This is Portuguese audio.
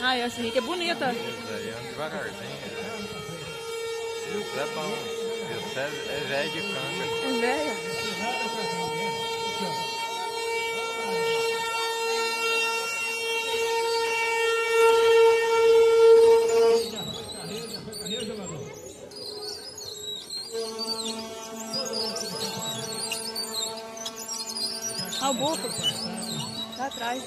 Ai, assim, que bonita. Aí anda devagarzinho. Isso é bom. Isso é velho de canga. É velha. Olha o burro. Lá atrás.